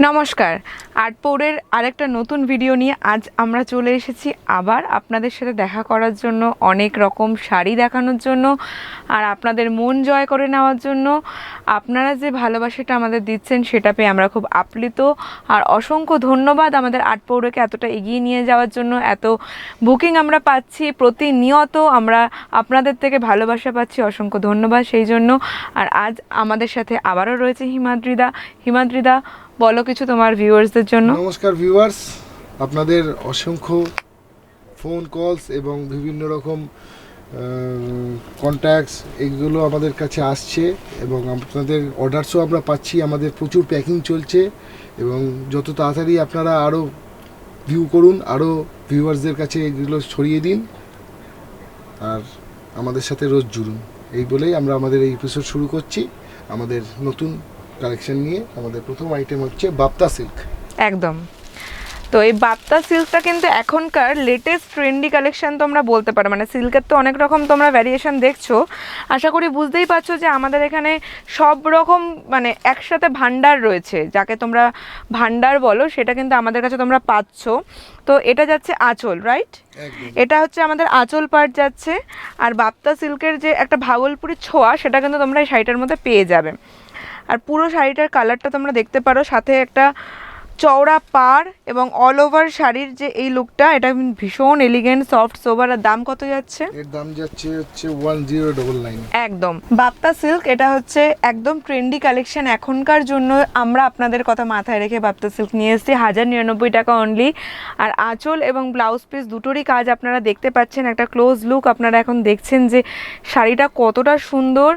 নমস্কার, আর্টপৌরের আরেকটা নতুন ভিডিও নিয়ে আজ আমরা চলে এসেছি আবার আপনাদের সাথে দেখা করার জন্য, অনেক রকম শাড়ি দেখানোর জন্য আর আপনাদের মন জয় করে নেওয়ার জন্য। আপনারা যে ভালোবাসাটা আমাদের দিচ্ছেন সেটা পেয়ে আমরা খুব আপ্লুত, আর অসংখ্য ধন্যবাদ আমাদের আর্টপৌরকে এতটা এগিয়ে নিয়ে যাওয়ার জন্য। এত বুকিং আমরা পাচ্ছি প্রতিনিয়ত, আমরা আপনাদের থেকে ভালোবাসা পাচ্ছি, অসংখ্য ধন্যবাদ সেই জন্য। আর আজ আমাদের সাথে আবারও রয়েছে হিমাদ্রিদা। হিমাদ্রিদা, বলো কিছু তোমার ভিউয়ার্সদের জন্য। নমস্কার ভিউয়ার্স, আপনাদের অসংখ্য ফোন কলস এবং বিভিন্ন রকম কন্ট্যাক্টস এগুলো আমাদের কাছে আসছে এবং আপনাদের অর্ডারসও আমরা পাচ্ছি। আমাদের প্রচুর প্যাকিং চলছে এবং যত তাড়াতাড়ি আপনারা আরও ভিউ করুন, আরও ভিউয়ার্সদের কাছে এগুলো ছড়িয়ে দিন আর আমাদের সাথে রোজ জুড়ুন। এই বলেই আমরা আমাদের এই এপিসোড শুরু করছি আমাদের নতুন কালেকশন নিয়ে। আমাদের প্রথম আইটেম হচ্ছে বাপ্তা সিল্ক। একদম, তো এই বাপ্তা সিল্কটা কিন্তু এখনকার লেটেস্ট ট্রেন্ডি কালেকশন তোমরা বলতে পারো। মানে সিল্কের তো অনেক রকম তোমরা ভ্যারিয়েশন দেখছো, আশা করি বুঝতেই পারছো যে আমাদের এখানে সব রকম মানে একসাথে ভান্ডার রয়েছে, যাকে তোমরা ভান্ডার বলো, সেটা কিন্তু আমাদের কাছে তোমরা পাচ্ছ। তো এটা যাচ্ছে আঁচল, রাইট? এটা হচ্ছে আমাদের আঁচল পার্ট যাচ্ছে। আর বাপ্তা সিল্কের যে একটা ভাগলপুরি ছোঁয়া, সেটা কিন্তু তোমরা এই শাড়িটার মধ্যে পেয়ে যাবে। আর পুরো শাড়িটার কালারটা তোমরা দেখতে পারো, সাথে একটা চওড়া পাড় এবং অল ওভার শাড়ির যে এই লুকটা, এটা ভীষণ এলিগেন্ট, সফট, সোবার। আর দাম কত যাচ্ছে? এর দাম যাচ্ছে 1099। একদম বাপ্তা সিল্ক, এটা হচ্ছে একদম ট্রেন্ডি কালেকশন এখনকার জন্য। আমরা আপনাদের কথা মাথায় রেখে বাপ্তা সিল্ক নিয়ে এসেছি 1099 টাকা অনলি। আর আঁচল এবং ব্লাউজ পিস দুটোরই কাজ আপনারা দেখতে পাচ্ছেন, একটা ক্লোজ লুক আপনারা এখন দেখছেন যে শাড়িটা কতটা সুন্দর,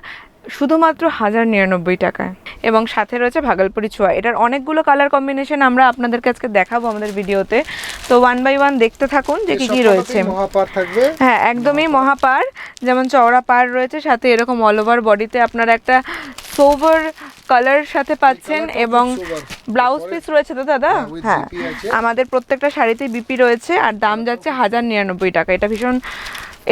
শুধুমাত্র 1099 টাকায়। এবং সাথে রয়েছে ভাগলপুরি ছোঁয়া। এটার অনেকগুলো কালার কম্বিনেশন আমরা আপনাদেরকে আজকে দেখাবো আমাদের ভিডিওতে, তো ওয়ান বাই ওয়ান দেখতে থাকুন যে কি কি রয়েছে। মহাপার থাকবে, হ্যাঁ একদমই মহাপার, যেমন চওড়া পাড় রয়েছে, সাথে এরকম অল ওভার বডিতে আপনারা একটা সোভার কালার সাথে পাচ্ছেন এবং ব্লাউজ পিস রয়েছে তো দাদা? হ্যাঁ, আমাদের প্রত্যেকটা শাড়িতেই বিপি রয়েছে। আর দাম যাচ্ছে 1099 টাকা। এটা ভীষণ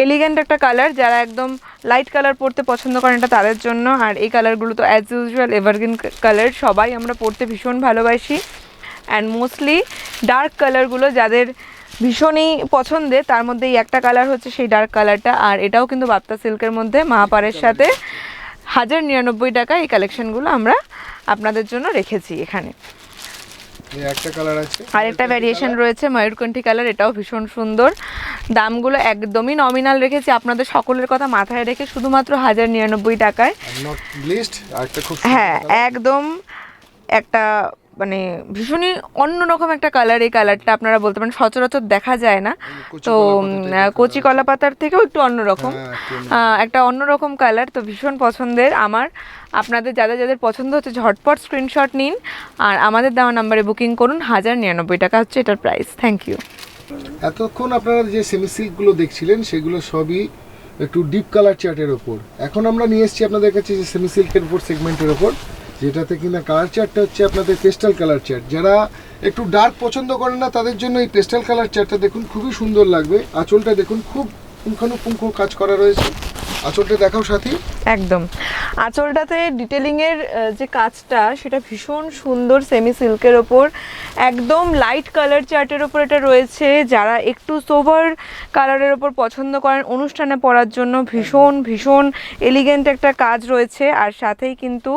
এলিগেন্ট একটা কালার, যারা একদম লাইট কালার পরতে পছন্দ করেন এটা তাদের জন্য। আর এই কালারগুলো তো অ্যাজ ইউজুয়াল এভারগ্রিন কালার, সবাই আমরা পরতে ভীষণ ভালোবাসি। অ্যান্ড মোস্টলি ডার্ক কালারগুলো যাদের ভীষণই পছন্দের, তার মধ্যে এই একটা কালার হচ্ছে সেই ডার্ক কালারটা। আর এটাও কিন্তু বাপ্তা সিল্কের মধ্যে মহাপারের সাথে 1099 টাকা এই কালেকশনগুলো আমরা আপনাদের জন্য রেখেছি এখানে। একটা কালার আছে, আর একটা ভ্যারিয়েশন রয়েছে ময়ূরকণ্ঠী কালার, এটাও ভীষণ সুন্দর। দামগুলো একদমই নমিনাল রেখেছি আপনাদের সকলের কথা মাথায় রেখে, শুধুমাত্র 1099 টাকায়। হ্যাঁ একদম একটা মানে ভীষণই অন্যরকম একটা কালার। এই কালারটা আপনারা বলতে পারেন সচরাচর দেখা যায় না, তো কচি কলা পাতার থেকেও একটু অন্যরকম, একটা অন্যরকম কালার। তো ভীষণ পছন্দের আমার। আপনাদের যাদের যাদের পছন্দ হচ্ছে ঝটপট স্ক্রিনশট নিন আর আমাদের দেওয়া নাম্বারে বুকিং করুন। 1099 টাকা হচ্ছে এটার প্রাইস। Thank you. এতক্ষণ আপনারা যে সেমি সিল্কগুলো দেখছিলেন সেগুলো সবই একটু ডিপ কালার চার্টের ওপর। এখন আমরা নিয়ে এসেছি আপনাদের কাছে যে সেমি সিল্কের উপর সেগমেন্টের ওপর, যেটাতে কিনা কালার চার্টটা হচ্ছে আপনাদের পেস্টাল কালার চার্ট। যারা একটু ডার্ক পছন্দ করেন না তাদের জন্য এই পেস্টাল কালার চার্টটা দেখুন, খুবই সুন্দর লাগবে। আঁচলটা দেখুন, খুব পুঙ্খানুপুঙ্খ কাজ করা রয়েছে। আঁচলটা দেখাও সাথী। একদম আঁচলটাতে ডিটেলিংয়ের যে কাজটা সেটা ভীষণ সুন্দর, সেমি সিল্কের ওপর একদম লাইট কালার চার্টের ওপর এটা রয়েছে। যারা একটু সোভার কালারের ওপর পছন্দ করেন অনুষ্ঠানে পরার জন্য, ভীষণ ভীষণ এলিগেন্ট একটা কাজ রয়েছে। আর সাথেই কিন্তু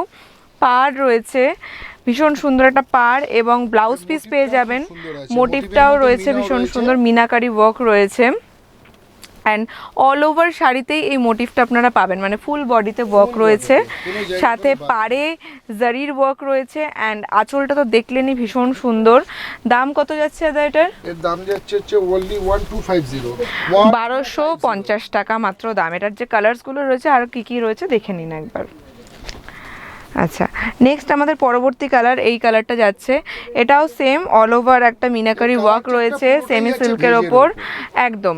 পাড় রয়েছে, ভীষণ সুন্দর একটা পাড় এবং ব্লাউজ পিস পেয়ে যাবেন। মোটিভটাও রয়েছে ভীষণ সুন্দর, মিনাকারি ওয়ার্ক রয়েছে। অ্যান্ড অল ওভার শাড়িতেই এই মোটিভটা আপনারা পাবেন, মানে ফুল বডিতে ওয়ার্ক রয়েছে, সাথে পাড়ে জারির ওয়ার্ক রয়েছে। অ্যান্ড আঁচলটা তো দেখলেনই ভীষণ সুন্দর। দাম কত যাচ্ছে দাদা এটার? এর দাম যাচ্ছে only 1250, 1250 টাকা মাত্র দাম। এটার যে কালার্সগুলো রয়েছে আর কি কি রয়েছে দেখে নিন একবার। আচ্ছা, নেক্সট আমাদের পরবর্তী কালার, এই কালারটা যাচ্ছে, এটাও সেম অল ওভার একটা মিনাকারি ওয়ার্ক রয়েছে সেমি সিল্কের ওপর। একদম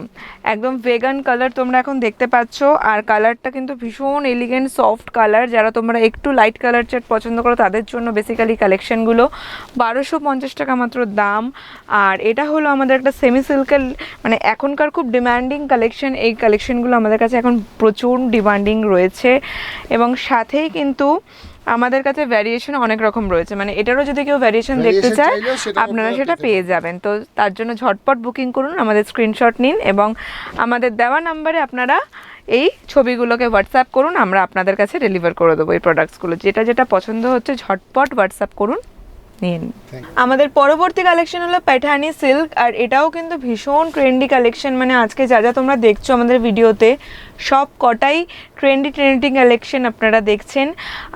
একদম ভেগান কালার তোমরা এখন দেখতে পাচ্ছ। আর কালারটা কিন্তু ভীষণ এলিগেন্ট সফট কালার। যারা তোমরা একটু লাইট কালার চার্ট পছন্দ করো তাদের জন্য বেসিক্যালি কালেকশনগুলো। 1250 টাকা মাত্র দাম। আর এটা হলো আমাদের একটা সেমি সিল্কের মানে এখনকার খুব ডিমান্ডিং কালেকশন। এই কালেকশনগুলো আমাদের কাছে এখন প্রচুর ডিমান্ডিং রয়েছে এবং সাথেই কিন্তু আমাদের কাছে ভ্যারিয়েশন অনেক রকম রয়েছে, মানে এটারও যদি কেউ ভ্যারিয়েশন দেখতে Variation চায় চাইলেও সেটাও আপনারা আপনারা সেটা পেতে পেয়ে পারেন। যাবেন। তো তার জন্য ঝটপট বুকিং করুন, আমাদের স্ক্রিনশট নিন এবং আমাদের দেওয়া নাম্বারে আপনারা এই ছবিগুলোকে হোয়াটসঅ্যাপ করুন, আমরা আপনাদের কাছে ডেলিভার করে দেবো এই প্রোডাক্টসগুলো। যেটা যেটা পছন্দ হচ্ছে ঝটপট হোয়াটসঅ্যাপ করুন, নিন। Thank আমাদের পরবর্তী কালেকশন হলো প্যাঠানি সিল্ক, আর এটাও কিন্তু ভীষণ ট্রেন্ডি কালেকশন। মানে আজকে যা যা তোমরা দেখছো আমাদের ভিডিওতে সব কটাই ট্রেন্ডি কালেকশন আপনারা দেখছেন।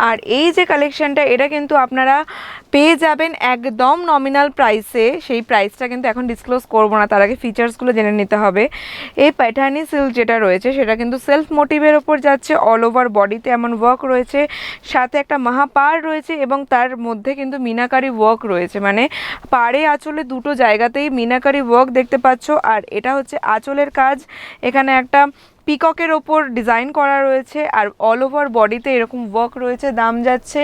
আর এই যে কালেকশনটা এটা কিন্তু আপনারা পেয়ে যাবেন একদম নমিনাল প্রাইসে। সেই প্রাইসটা কিন্তু এখন ডিসক্লোজ করবো না, তার আগে ফিচার্সগুলো জেনে নিতে হবে। এই প্যাঠানি সিল্ক যেটা রয়েছে সেটা কিন্তু সেলফ মোটিভের ওপর যাচ্ছে, অল ওভার বডিতে এমন ওয়ার্ক রয়েছে, সাথে একটা মহাপাড় রয়েছে এবং তার মধ্যে কিন্তু মিনাকারি ওয়ার্ক রয়েছে। মানে পাড়ে আঁচলে দুটো জায়গাতেই মিনাকারি ওয়ার্ক দেখতে পাচ্ছ। আর এটা হচ্ছে আঁচলের কাজ, এখানে একটা পিককের ওপর ডিজাইন করা রয়েছে আর অল ওভার বডিতে এরকম ওয়ার্ক রয়েছে। দাম যাচ্ছে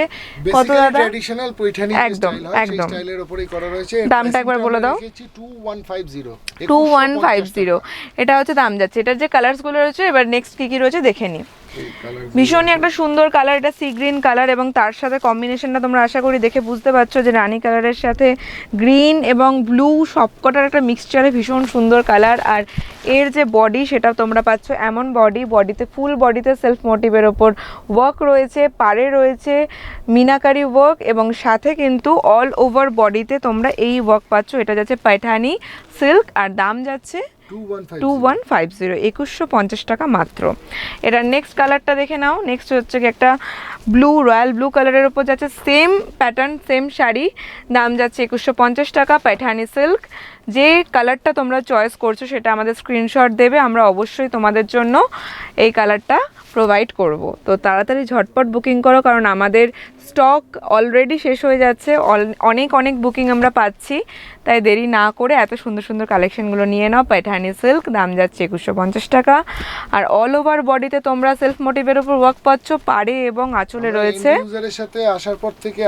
কত দাদা? ট্র্যাডিশনাল পৈঠানি একদম, স্টাইল হয় সেই একদম। স্টাইলের উপরেই করা রয়েছে। দামটা একবার বলে দাও। 2150 2150 এটা হচ্ছে দাম যাচ্ছে। এটার যে কালারসগুলো রয়েছে এবার নেক্সট কী কী রয়েছে দেখে নিই। ভীষণই একটা সুন্দর কালার, এটা সি গ্রিন কালার এবং তার সাথে কম্বিনেশনটা তোমরা আশা করি দেখে বুঝতে পারছো যে রানী কালারের সাথে গ্রিন এবং ব্লু সবকটার একটা মিক্সচারে ভীষণ সুন্দর কালার। আর এর যে বডি সেটা তোমরা পাচ্ছ এমন বডিতে ফুল বডিতে সেলফ মোটিভের ওপর ওয়ার্ক রয়েছে, পাড়ে রয়েছে মিনাকারি ওয়ার্ক এবং সাথে কিন্তু অল ওভার বডিতে তোমরা এই ওয়ার্ক পাচ্ছ। এটা যাচ্ছে পাঠানি সিল্ক আর দাম যাচ্ছে 2150, 2150 টাকা মাত্র। এটার নেক্সট কালারটা দেখে নাও। নেক্সট হচ্ছে কি একটা রয়্যাল ব্লু কালারের উপর যাচ্ছে, সেম প্যাটার্ন সেম শাড়ি, দাম যাচ্ছে 2150 টাকা, পাঠানি সিল্ক। যে কালারটা তোমরা চয়েস করছো সেটা আমাদের স্ক্রিনশট দেবে, আমরা অবশ্যই তোমাদের জন্য এই কালারটা প্রোভাইড করব। তো তাড়াতাড়ি ঝটপট বুকিং করো কারণ আমাদের স্টক অলরেডি শেষ হয়ে যাচ্ছে, অনেক বুকিং আমরা পাচ্ছি। তাই দেরি না করে এত সুন্দর সুন্দর কালেকশনগুলো নিয়ে নাও। পাঠানি সিল্ক দাম যাচ্ছে 2150 টাকা। আর অল ওভার বডিতে তোমরা সেলফ মোটিভের উপর ওয়ার্ক পাচ্ছ, পাড়ে এবং আঁচলে রয়েছে। ইউজারের সাথে আসার পর থেকে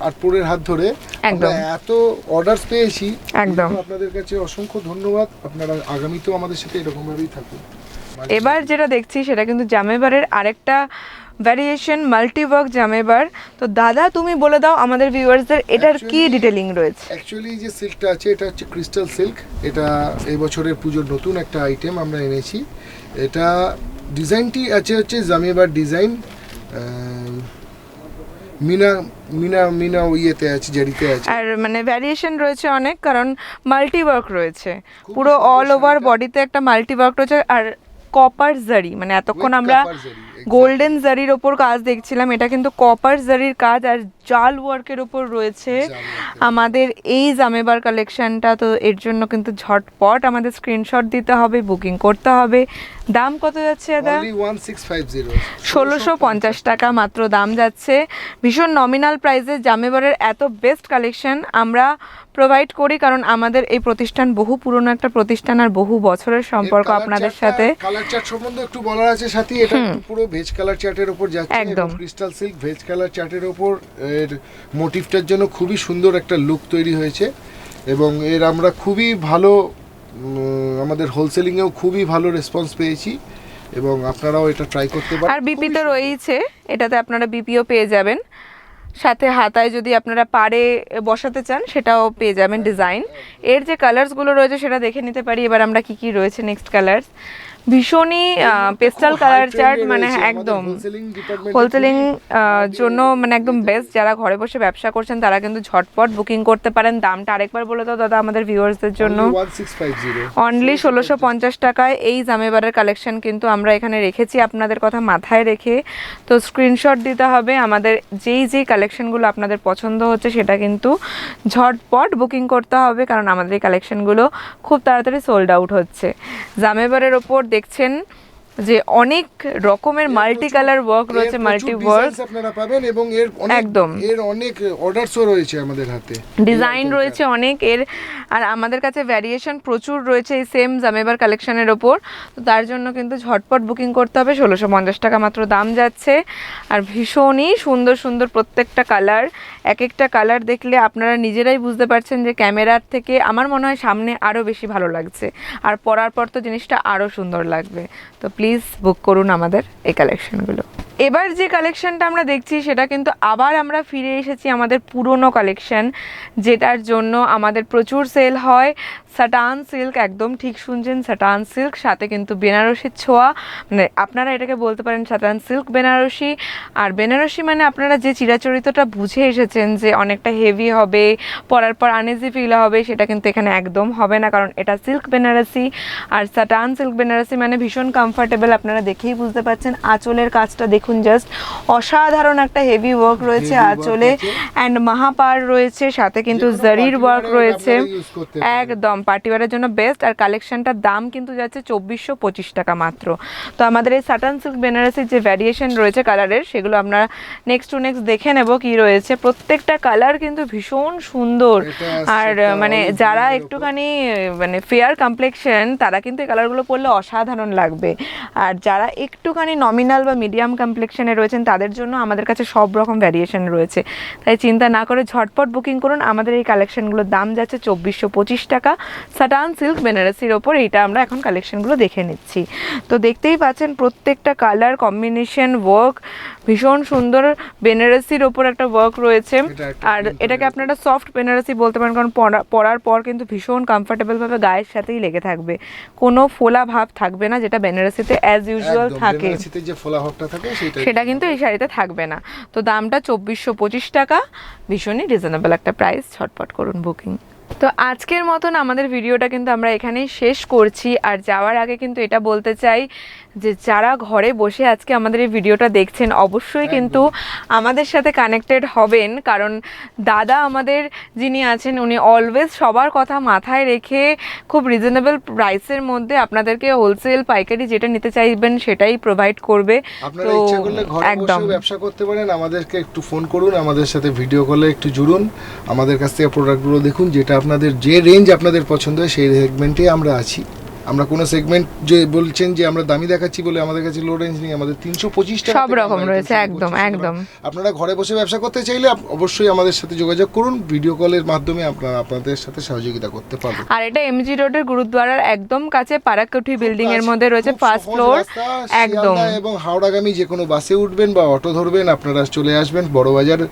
আটপুরের হাত ধরে একদম। আমরা এত অর্ডারস পেয়েছি, একদম। আপনাদের কাছে অসংখ্য ধন্যবাদ। আপনারা আগামীতেও আমাদের সাথে এরকম ভাবেই থাকুন। এবার যেটা দেখছি সেটা কিন্তু জামেবারের আরেকটা ভ্যারিয়েশন মাল্টিওয়ার্ক জামেবার। তো দাদা তুমি বলে দাও আমাদের ভিউয়ার্সদের এটার কি ডিটেলিং রয়েছে। অ্যাকচুয়ালি যে সিল্কটা আছে এটা হচ্ছে ক্রিস্টাল সিল্ক। এটা এই বছরের পুজোর নতুন একটা আইটেম আমরা এনেছি। এটা ডিজাইনটি আছে হচ্ছে জামেবার ডিজাইন, মিনা মিনা মিনা ইয়েতে আছে, জারিতে আছে। আর মানে ভ্যারিয়েশন রয়েছে অনেক, কারণ মাল্টিওয়ার্ক রয়েছে খুব পুরো সুন্দর অল ওভার শাড়িটা। বডিতে একটা মাল্টিওয়ার্ক রয়েছে। আর কপার জারি, মানে এতক্ষণ With আমরা copper zari, exactly. গোল্ডেন জারির ওপর কাজ দেখছিলাম, এটা কিন্তু কপার জারির কাজ আর জাল ওয়ার্কের ওপর রয়েছে জাল work-এর। আমাদের এই জামেবার কালেকশনটা। তো এর জন্য কিন্তু ঝটপট আমাদের স্ক্রিনশট দিতে হবে, বুকিং করতে হবে। দাম কত যাচ্ছে দাদা? Only 1650 1650 টাকা মাত্র দাম যাচ্ছে। ভীষণ নমিনাল প্রাইসে জামেবারের এত বেস্ট কালেকশন আমরা প্রোভাইড করি, কারণ আমাদের এই প্রতিষ্ঠান বহু পুরনো একটা প্রতিষ্ঠান আর বহু বছরের সম্পর্ক আপনাদের সাথে। কালার চার্ট সম্বন্ধে একটু বলার আছে সাথে, এটা পুরো ভেজ কালার চার্টের উপর যাচ্ছে একদম। ক্রিস্টাল সিল্ক ভেজ কালার চার্টের উপর এর মোটিভটার জন্য খুবই সুন্দর একটা লুক তৈরি হয়েছে এবং এর আমরা খুবই ভালো আমাদের হোলসেলিংয়েও খুবই ভালো রেসপন্স পেয়েছি এবং আপনারাও এটা ট্রাই করতে পারেন। আর বিপি তো রয়েছে, এটাতে আপনারা বিপিও পেয়ে যাবেন। সাথে হাতায় যদি আপনারা পাড়ে বসাতে চান সেটাও পেয়ে যাবেন ডিজাইন। এর যে কালার্সগুলো রয়েছে সেটা দেখে নিতে পারি। এবার আমরা কি কি রয়েছে নেক্সট কালার্স। ভীষণই পেস্টাল কালার চার্ট, মানে একদম হোলসেলিং জন্য মানে একদম বেস্ট। যারা ঘরে বসে ব্যবসা করছেন তারা কিন্তু ঝটপট বুকিং করতে পারেন। দামটা আরেকবার বলে দাও দাদা আমাদের ভিউয়ার্সদের জন্য। অনলি 1650 টাকায় এই জামেবারের কালেকশন কিন্তু আমরা এখানে রেখেছি আপনাদের কথা মাথায় রেখে। তো স্ক্রিনশট দিতে হবে, আমাদের যেই কালেকশনগুলো আপনাদের পছন্দ হচ্ছে সেটা কিন্তু ঝটপট বুকিং করতে হবে, কারণ আমাদের এই কালেকশনগুলো খুব তাড়াতাড়ি সোল্ড আউট হচ্ছে। জামেবারের ওপর দেখছেন যে অনেক রকমের মাল্টি কালার ওয়ার্ক রয়েছে, মাল্টি ওয়ার্ক আপনারা পাবেন এবং এর একদম। এর অনেক অর্ডারসও রয়েছে আমাদের হাতে, ডিজাইন রয়েছে অনেক এর। আর আমাদের কাছে ভ্যারিয়েশন প্রচুর রয়েছে এই সেম জামেবার কালেকশনের ওপর। তো তার জন্য কিন্তু ঝটপট বুকিং করতে হবে। 1650 টাকা মাত্র দাম যাচ্ছে। আর ভীষণই সুন্দর সুন্দর প্রত্যেকটা কালার, এক একটা কালার দেখলে আপনারা নিজেরাই বুঝতে পারছেন যে ক্যামেরার থেকে আমার মনে হয় সামনে আরও বেশি ভালো লাগছে, আর পরার পর তো জিনিসটা আরও সুন্দর লাগবে। তো প্লিজ বুক করুন আমাদের এই কালেকশনগুলো। এবার যে কালেকশনটা আমরা দেখছি সেটা কিন্তু আবার আমরা ফিরে এসেছি আমাদের পুরনো কালেকশন, যেটার জন্য আমাদের প্রচুর সেল হয়। সাটান সিল্ক, একদম ঠিক শুনছেন, সাটান সিল্ক, সাথে কিন্তু বেনারসির ছোঁয়া, মানে আপনারা এটাকে বলতে পারেন সাটান সিল্ক বেনারসি। আর বেনারসি মানে আপনারা যে চিরাচরিতটা বুঝে এসেছেন যে অনেকটা হেভি হবে, পরার পর আনইজি ফিল হবে, সেটা কিন্তু এখানে একদম হবে না, কারণ এটা সিল্ক বেনারসি। আর সাটান সিল্ক বেনারসি মানে ভীষণ কমফোর্টেবল, আপনারা দেখেই বুঝতে পারছেন। আঁচলের কাজটা দেখুন, জাস্ট অসাধারণ একটা হেভি ওয়ার্ক রয়েছে Heavy work আঁচলে, আছে। অ্যান্ড মাহাপার রয়েছে, সাথে কিন্তু যেকোনো জারির party ওয়ার্ক wear এ রয়েছে। আপনারা use করতে পারেন। একদম পার্টিওয়ারের জন্য বেস্ট। আর কালেকশনটার দাম কিন্তু যাচ্ছে 2425 টাকা মাত্র। তো আমাদের এই সাটান সিল্ক বেনারসির যে ভ্যারিয়েশন রয়েছে কালারের, সেগুলো আমরা নেক্সট টু নেক্সট দেখে নেব কি রয়েছে। প্রত্যেকটা কালার কিন্তু ভীষণ সুন্দর। এটা আর সেটা মানে olive যারা green এর একটুখানি মানে ফেয়ার কমপ্লেক্সন, তারা কিন্তু এই কালারগুলো পরলে অসাধারণ লাগবে। আর যারা একটুখানি নমিনাল বা মিডিয়াম কমপ্লেক্সনে রয়েছেন, তাদের জন্য আমাদের কাছে সব রকম ভ্যারিয়েশন রয়েছে। তাই চিন্তা না করে ঝটপট বুকিং করুন। আমাদের এই কালেকশনগুলোর দাম যাচ্ছে 2425 টাকা সাটান সিল্ক বেনারসির ওপর। এইটা আমরা এখন কালেকশনগুলো দেখে নিচ্ছি। তো দেখতেই পাচ্ছেন প্রত্যেকটা কালার কম্বিনেশন ওয়ার্ক ভীষণ সুন্দর। বেনারসির ওপর একটা ওয়ার্ক রয়েছে, এটা একটা আর print এটাকে রয়েছে। আপনারা সফট বেনারসি বলতে পারেন, কারণ পরার পর কিন্তু ভীষণ কমফোর্টেবলভাবে গায়ের সাথেই লেগে থাকবে, কোনো ফোলা ভাব থাকবে না, যেটা বেনারসিতে অ্যাজ ইউজুয়াল একদম থাকে, বেনারসিতে যে ফোলা ভাবটা থাকে সেটা কিন্তু এই শাড়িতে থাকবে না। তো দামটা 2425 টাকা, ভীষণই রিজনেবল একটা প্রাইস। ঝটপট করুন বুকিং। তো আজকের মতন আমাদের ভিডিওটা কিন্তু আমরা এখানেই শেষ করছি। আর যাওয়ার আগে কিন্তু এটা বলতে চাই যে যারা ঘরে বসে আজকে আমাদের এই ভিডিওটা দেখছেন, অবশ্যই কিন্তু আমাদের সাথে কানেক্টেড হবেন, কারণ দাদা আমাদের যিনি আছেন, উনি অলওয়েজ সবার কথা মাথায় রেখে খুব রিজনেবল প্রাইসের মধ্যে আপনাদেরকে হোলসেল পাইকারি যেটা নিতে চাইবেন সেটাই প্রোভাইড করবে। আপনারা তো ইচ্ছা করলে ঘরে একদম বসে ব্যবসা করতে পারেন। আমাদেরকে একটু ফোন করুন, আমাদের সাথে ভিডিও কলে একটু জুড়ুন, আমাদের কাছ থেকে প্রোডাক্টগুলো দেখুন, যেটা আপনাদের যে রেঞ্জ আপনাদের পছন্দ হয় সেই সেগমেন্টে আমরা আছি। আমরা কোনো সেগমেন্ট যে বলছেন যে আমরা দামি দেখাচ্ছি বলে আমাদের কাছে লো রেঞ্জ নেই, আমাদের 325 টাকা সব থেকে রকম আমরা রয়েছে, 325 একদম টাকা। একদম। আপনারা ঘরে বসে ব্যবসা করতে চাইলে অবশ্যই আমাদের সাথে যোগাযোগ করুন, ভিডিও কলের মাধ্যমে আপনারা আপনাদের সাথে সহযোগিতা করতে পারবো। আর এটা এমজি রোডের গুরুদ্বারার একদম কাছে, পারাকুঠি বিল্ডিং এর মধ্যে রয়েছে, খুব ফার্স্ট সহজ ফ্লোর। রাস্তা, একদম শিয়ালদা এবং হাওড়াগামী যে কোনো বাসে উঠবেন বা অটো ধরবেন, আপনারা চলে আসবেন বড়বাজার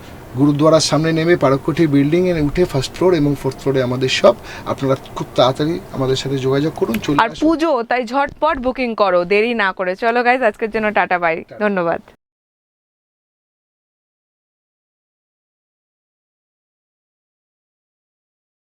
গুরুদ্বারার সামনে নেমে পারাকুঠি বিল্ডিং এ উঠে ফার্স্ট ফ্লোর এবং ফোর্থ ফ্লোরে আমাদের সব। আপনারা খুব তাড়াতাড়ি আমাদের সাথে যোগাযোগ করুন, চলে আর আসুন। পুজো, তাই ঝটপট বুকিং করো, দেরি না করে। চলো গাইজ, আজকের জন্য টাটা, বাই, ধন্যবাদ।